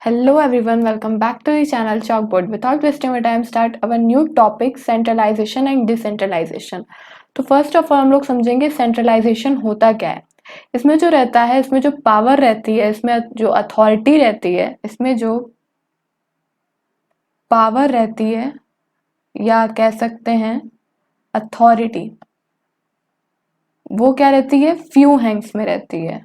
Hello everyone, welcome back to the channel Chalkboard. Without wasting my time, start our new topic centralization and decentralization. तो first of all हम लोग समझेंगे centralisation होता क्या है। इसमें जो रहता है, इसमें जो पावर रहती है, इसमें जो अथॉरिटी रहती है, इसमें जो पावर रहती है या कह सकते हैं अथॉरिटी, वो क्या रहती है, फ्यू हैंड्स में रहती है।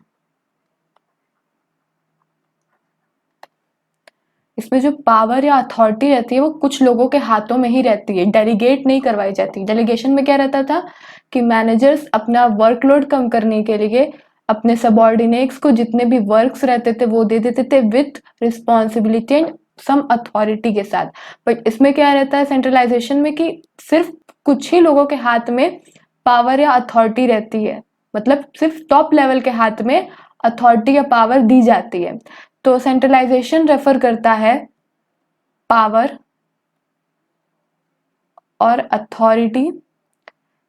इसमें जो पावर या अथॉरिटी रहती है वो कुछ लोगों के हाथों में ही रहती है, डेलीगेट नहीं करवाई जाती। डेलीगेशन में क्या रहता था कि मैनेजर्स अपना वर्कलोड कम करने के लिए अपने सबऑर्डिनेट्स को जितने भी वर्क्स रहते थे वो दे देते थे with responsibility and some authority के साथ। बट इसमें क्या रहता है सेंट्रलाइजेशन में कि सिर्फ कुछ ही लोगों के हाथ में पावर या अथॉरिटी रहती है, मतलब सिर्फ टॉप लेवल के हाथ में अथॉरिटी या पावर दी जाती है। तो सेंट्रलाइजेशन रेफर करता है पावर और अथॉरिटी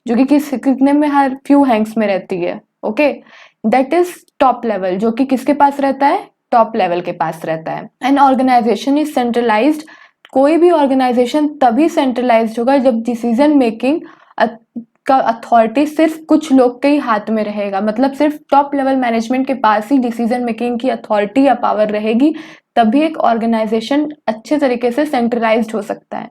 जो कि कितने में, हर फ्यू हैंड्स में रहती है। Okay, that is top level, जो कि किसके पास रहता है, टॉप लेवल के पास रहता है। एन ऑर्गेनाइजेशन इज सेंट्रलाइज्ड, कोई भी ऑर्गेनाइजेशन तभी सेंट्रलाइज्ड होगा जब डिसीजन मेकिंग का अथॉरिटी सिर्फ कुछ लोग के ही हाथ में रहेगा, मतलब सिर्फ टॉप लेवल मैनेजमेंट के पास ही डिसीजन मेकिंग की अथॉरिटी या पावर रहेगी, तभी एक ऑर्गेनाइजेशन अच्छे तरीके से सेंट्रलाइज्ड हो सकता है।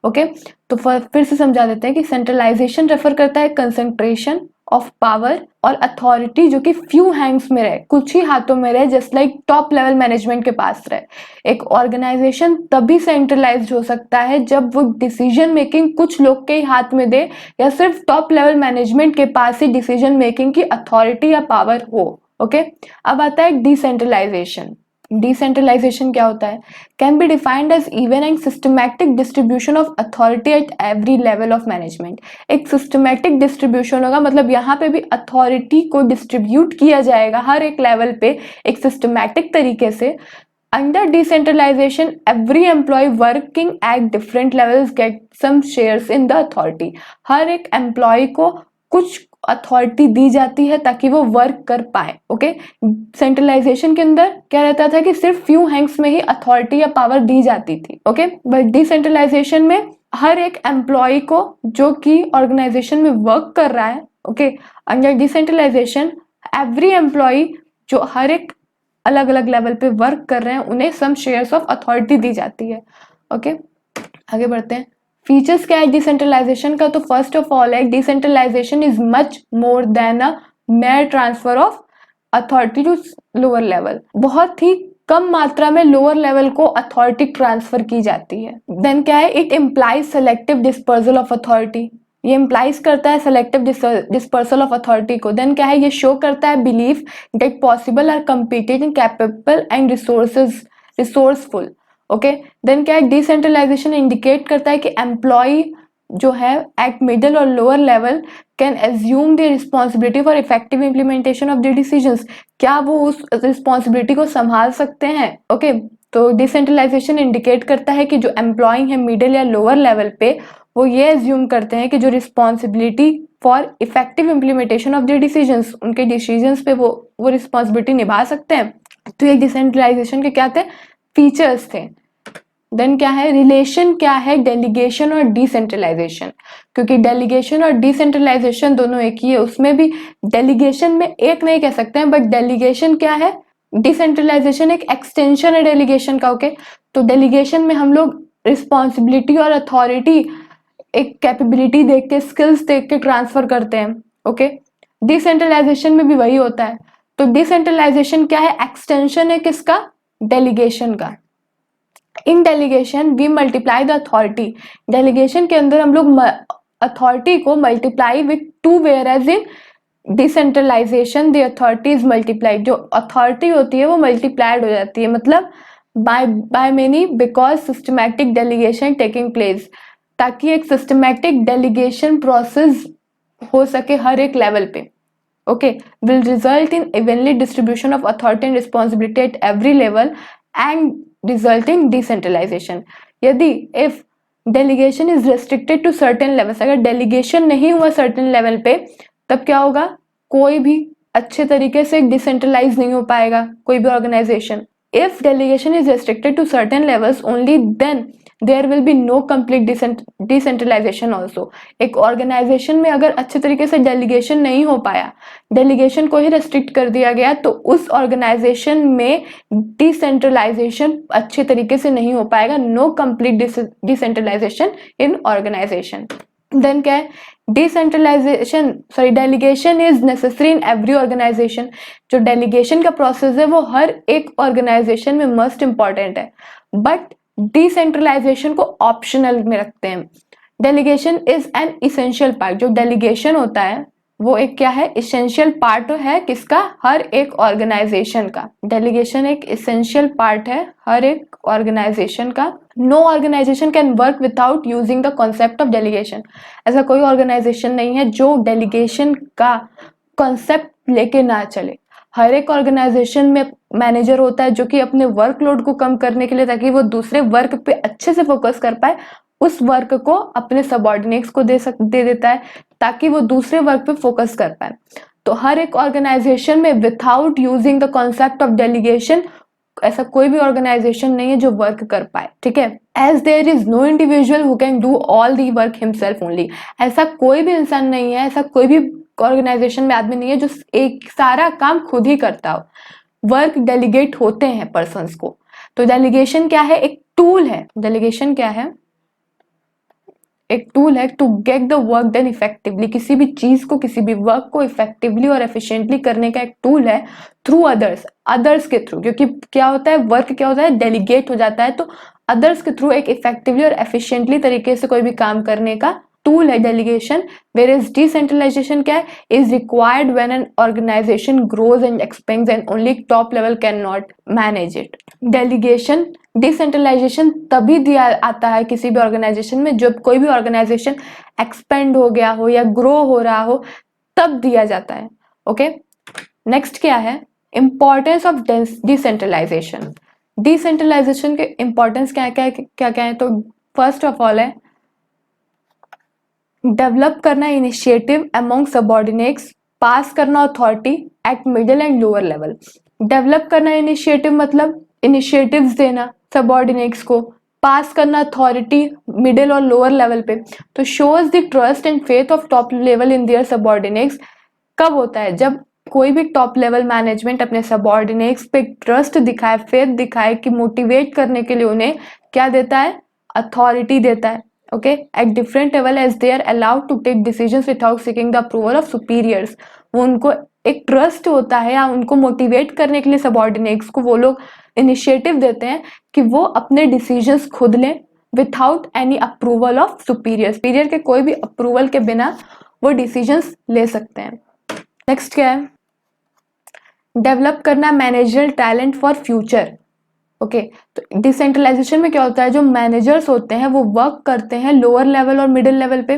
ओके, तो फिर से समझा देते हैं कि सेंट्रलाइजेशन रेफर करता है कंसंट्रेशन ऑफ पावर और अथॉरिटी जो कि फ्यू हैंड्स में रहे, कुछ ही हाथों में रहे, just like top level management के पास रहे। एक ऑर्गेनाइजेशन तभी सेंट्रलाइज्ड हो सकता है जब वो डिसीजन मेकिंग कुछ लोग के ही हाथ में दे या सिर्फ टॉप लेवल मैनेजमेंट के पास ही डिसीजन मेकिंग की अथॉरिटी या पावर हो। ओके, अब आता है डिसेंट्रलाइजेशन। डिसेंट्रलाइजेशन क्या होता है, can be defined as even and systematic distribution of authority at every level of management. एक सिस्टमैटिक डिस्ट्रीब्यूशन होगा, मतलब यहाँ पे भी अथॉरिटी को डिस्ट्रीब्यूट किया जाएगा हर एक लेवल पे एक सिस्टमैटिक तरीके से। Under decentralization, every employee working at different levels get some shares in the authority. हर एक एम्प्लॉय को कुछ अथॉरिटी दी जाती है ताकि वो वर्क कर पाए। ओके, सेंट्रलाइजेशन के अंदर क्या रहता था कि सिर्फ फ्यू हैंड्स में ही अथॉरिटी या पावर दी जाती थी। ओके, बट डिसेंट्रलाइजेशन में हर एक एम्प्लॉय को जो कि ऑर्गेनाइजेशन में वर्क कर रहा है, okay, under decentralization every employee जो हर एक अलग अलग लेवल पे वर्क कर रहे हैं उन्हें सम शेयर्स ऑफ अथॉरिटी दी जाती है। ओके, आगे बढ़ते हैं। फीचर्स क्या है डिसेंट्रलाइजेशन का, तो फर्स्ट ऑफ ऑल है decentralization is much more than a mere transfer of authority to lower level. बहुत ही कम मात्रा में लोअर लेवल को अथॉरिटी ट्रांसफर की जाती है। देन क्या है, it implies selective dispersal of authority, ये इंप्लाइज करता है सेलेक्टिव डिस्पर्सल ऑफ अथॉरिटी को। देन क्या है, ये शो करता है belief that possible are competent capable and resourceful. Okay, then क्या है, डिसेंट्रलाइजेशन इंडिकेट करता है कि एम्प्लॉय जो है एट मिडल और lower level can assume the responsibility for effective implementation of the decisions, क्या वो उस रिस्पॉन्सिबिलिटी को संभाल सकते हैं। ओके, तो डिसेंट्रलाइजेशन इंडिकेट करता है कि जो एम्प्लॉय है मिडिल या लोअर लेवल पे वो ये एज्यूम करते हैं कि जो responsibility for effective implementation of the decisions, उनके डिसीजंस पे वो रिस्पॉन्सिबिलिटी निभा सकते हैं। तो ये डिसेंट्रलाइजेशन के क्या थे, फीचर्स थे। देन क्या है, रिलेशन क्या है डेलीगेशन और डिसेंट्रलाइजेशन, क्योंकि डेलीगेशन और डिसेंट्रलाइजेशन दोनों एक ही है। उसमें भी डेलीगेशन में एक नहीं कह सकते हैं, बट डेलीगेशन क्या है, डिसेंट्रलाइजेशन एक एक्सटेंशन है डेलीगेशन का। ओके, तो डेलीगेशन में हम लोग रिस्पॉन्सिबिलिटी और अथॉरिटी एक कैपेबिलिटी देख के, स्किल्स देख के ट्रांसफर करते हैं। ओके, डिसेंट्रलाइजेशन में भी वही होता है। तो डिसेंट्रलाइजेशन क्या है, एक्सटेंशन है किसका, डेलीगेशन का। In delegation we multiply the authority, delegation के अंदर हम लोग अथॉरिटी को multiply with two, whereas in decentralisation the authority is multiplied, जो अथॉरिटी होती है वो मल्टीप्लाइड हो जाती है, मतलब by many because systematic delegation taking place, ताकि एक सिस्टमैटिक डेलीगेशन प्रोसेस हो सके हर एक लेवल पे। Okay, will result in evenly distribution of authority and responsibility at every level and result in decentralisation. यदि if delegation is restricted to certain levels, अगर delegation नहीं हुआ सर्टेन लेवल पे, तब क्या होगा, कोई भी अच्छे तरीके से डिसेंट्रलाइज नहीं हो पाएगा कोई भी organization. if delegation is restricted to certain levels only, then there will be no complete decentralization also. एक ऑर्गेनाइजेशन में अगर अच्छे तरीके से डेलीगेशन नहीं हो पाया, डेलीगेशन को ही रेस्ट्रिक्ट कर दिया गया, तो उस ऑर्गेनाइजेशन में डिसेंट्रलाइजेशन अच्छे तरीके से नहीं हो पाएगा। No complete decentralization in organization. Then क्या है, delegation is necessary in every organization. जो डेलीगेशन का प्रोसेस है वो हर एक ऑर्गेनाइजेशन में मस्ट इंपॉर्टेंट है, बट डिसेंट्रलाइजेशन को ऑप्शनल में रखते हैं। Delegation is an essential part. जो डेलीगेशन होता है वो एक क्या है, इसेंशियल पार्ट है किसका, हर एक ऑर्गेनाइजेशन का। डेलीगेशन एक इसेंशियल पार्ट है हर एक ऑर्गेनाइजेशन का। No organization can work without using the concept of delegation. ऐसा कोई ऑर्गेनाइजेशन नहीं है जो डेलीगेशन का कॉन्सेप्ट लेके ना चले। हर एक ऑर्गेनाइजेशन में मैनेजर होता है जो कि अपने वर्कलोड को कम करने के लिए, ताकि वो दूसरे वर्क पे अच्छे से फोकस कर पाए, उस वर्क को अपने सबऑर्डिनेट्स को दे देता है ताकि वो दूसरे वर्क पे फोकस कर पाए। तो हर एक ऑर्गेनाइजेशन में without using the concept of delegation ऐसा कोई भी ऑर्गेनाइजेशन नहीं है जो वर्क कर पाए, ठीक है। As there is no individual who can do all the work himself only. ऐसा कोई भी इंसान नहीं है, ऐसा कोई भी ऑर्गेनाइजेशन में आदमी नहीं है जो एक सारा काम खुद ही करता हो। वर्क डेलीगेट होते हैं पर्सन्स को। तो डेलीगेशन क्या है, एक टूल है। डेलीगेशन क्या है, एक टूल है to get the work done effectively. किसी भी चीज को, किसी भी वर्क को इफेक्टिवली और एफिशिएंटली करने का एक टूल है थ्रू अदर्स के थ्रू। क्योंकि क्या होता है, वर्क क्या होता है, डेलीगेट हो जाता है, तो अदर्स के थ्रू एक इफेक्टिवली और एफिशिएंटली तरीके से कोई भी काम करने का टूल है डेलीगेशन। वेयर इज डिसेंट्रलाइजेशन क्या है, is required when an organization grows and expands and only top level can not manage it. Delegation decentralization तभी दिया आता है किसी भी ऑर्गेनाइजेशन में जब कोई भी ऑर्गेनाइजेशन एक्सपेंड हो गया हो या ग्रो हो रहा हो, तब दिया जाता है। ओके, नेक्स्ट क्या है, इंपॉर्टेंस ऑफ डिसेंट्रलाइजेशन। डिसेंट्रलाइजेशन के इंपॉर्टेंस क्या क्या है, तो फर्स्ट ऑफ ऑल है डेवलप करना इनिशिएटिव अमॉन्ग सबऑर्डिनेट्स, पास करना authority eight middle and lower level. Develop करना इनिशिएटिव मतलब इनिशिएटिव्स देना सबऑर्डिनेट्स को, पास करना अथॉरिटी मिडिल और लोअर लेवल पे। तो shows the trust and faith of top level in their subordinates. कब होता है, जब कोई भी टॉप लेवल मैनेजमेंट अपने सबऑर्डिनेट्स पे ट्रस्ट दिखाए, फेथ दिखाए, कि मोटिवेट करने के लिए उन्हें क्या देता है, अथॉरिटी देता है। Okay, at different level as they are allowed to take decisions without seeking the approval of superiors. वो उनको एक ट्रस्ट होता है या उनको मोटिवेट करने के लिए सबऑर्डिनेट्स को वो लोग इनिशिएटिव देते हैं कि वो अपने डिसीजंस खुद लें without any approval of superior. Superior के कोई भी अप्रूवल के बिना वो डिसीजंस ले सकते हैं। नेक्स्ट क्या है, डेवलप करना managerial talent for future. Okay, तो डिसेंट्रलाइजेशन में क्या होता है, जो मैनेजर्स होते हैं वो वर्क करते हैं लोअर लेवल और मिडिल लेवल पे,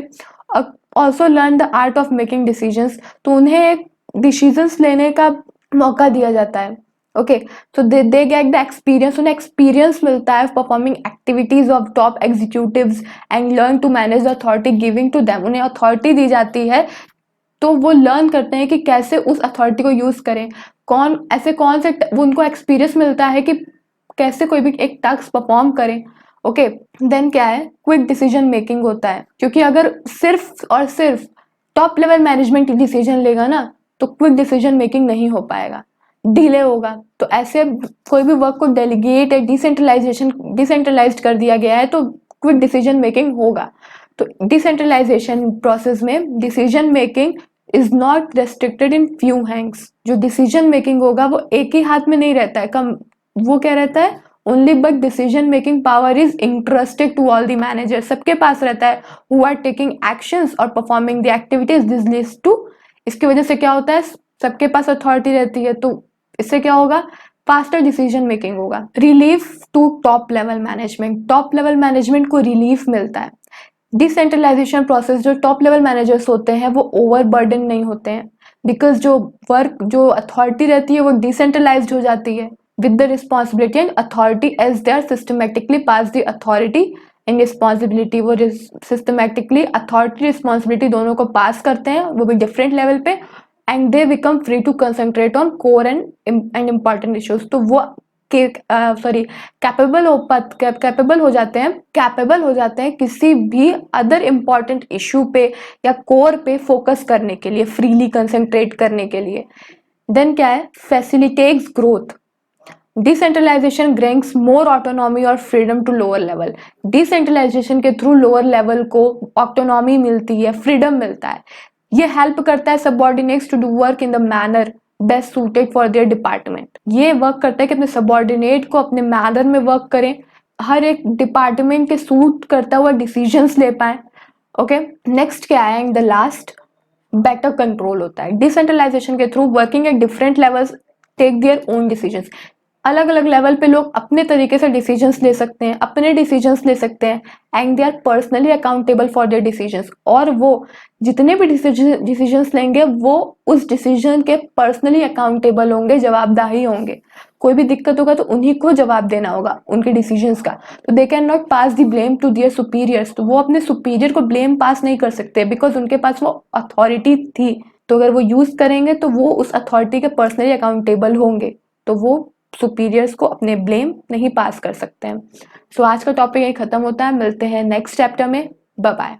also learn the art of making decisions. तो उन्हें एक डिसीजंस लेने का मौका दिया जाता है। ओके, तो दे गेट द एक्सपीरियंस, उन्हें एक्सपीरियंस मिलता है performing activities of top executives and learn to manage the authority giving to them. उन्हें अथॉरिटी दी जाती है तो वो लर्न करते हैं कि कैसे उस अथॉरिटी को यूज करें, कौन से वो उनको एक्सपीरियंस मिलता है कि कैसे कोई भी एक टास्क परफॉर्म करें। ओके, देन क्या है, क्विक डिसीजन मेकिंग होता है, क्योंकि अगर सिर्फ और सिर्फ टॉप लेवल मैनेजमेंट डिसीजन लेगा ना तो क्विक डिसीजन मेकिंग नहीं हो पाएगा, डिले होगा। तो ऐसे कोई भी वर्क को डेलीगेट या डिसेंट्रलाइज्ड कर दिया गया है तो क्विक डिसीजन मेकिंग होगा। तो डिसेंट्रलाइजेशन प्रोसेस में decision making is not restricted in few hands. जो डिसीजन मेकिंग होगा वो एक ही हाथ में नहीं रहता है, कम वो क्या रहता है, only but decision making power is interested to all the manager. सबके पास रहता है हु आर टेकिंग एक्शंस और performing the activities this leads to. इसकी वजह से क्या होता है, सबके पास अथॉरिटी रहती है तो इससे क्या होगा, फास्टर डिसीजन मेकिंग होगा। Relief to top level management, top level management को रिलीफ मिलता है। डिसेंट्रलाइजेशन प्रोसेस, जो टॉप लेवल मैनेजर्स होते हैं वो ओवर बर्डन नहीं होते हैं, बिकॉज जो वर्क जो अथॉरिटी रहती है वो डिसेंट्रलाइज्ड हो जाती है with the responsibility and authority as they are systematically pass the authority and responsibility। वो systematically authority responsibility दोनों को पास करते हैं, वो भी different level पे, and they become free to concentrate on core and important issues। तो वो कैपेबल हो जाते हैं किसी भी अदर इम्पॉर्टेंट इशू पे या कोर पे फोकस करने के लिए, फ्रीली कंसंट्रेट करने के लिए। देन क्या है, facilitates growth. Decentralisation brings more autonomy और freedom to lower level. Decentralisation के थ्रू लोअर लेवल को ऑटोनॉमी मिलती है, फ्रीडम मिलता है। ये हेल्प करता है subordinates to do work in the manner best suited for their department. ये वर्क करता है कि अपने सबऑर्डिनेट को अपने मैनर में वर्क करें, हर एक डिपार्टमेंट के सूट करता हुआ डिसीजंस ले पाए। ओके, नेक्स्ट क्या है, in the last, better control होता है। डिसेंट्रलाइजेशन के through working at different levels take their own decisions. अलग अलग लेवल पे लोग अपने तरीके से डिसीजंस ले सकते हैं, अपने डिसीजंस ले सकते हैं, and they are personally accountable for their decisions. और वो जितने भी डिसीजंस लेंगे वो उस डिसीजन के पर्सनली अकाउंटेबल होंगे, जवाबदाही होंगे। कोई भी दिक्कत होगा तो उन्हीं को जवाब देना होगा उनके डिसीजंस का। तो they can not pass the blame to their superiors. तो वो अपने सुपीरियर को ब्लेम पास नहीं कर सकते बिकॉज उनके पास वो अथॉरिटी थी। तो अगर वो यूज करेंगे तो वो उस अथॉरिटी के पर्सनली अकाउंटेबल होंगे, तो वो सुपीरियर्स को अपने ब्लेम नहीं पास कर सकते हैं। सो आज का टॉपिक यही खत्म होता है। मिलते हैं नेक्स्ट चैप्टर में। Bye bye.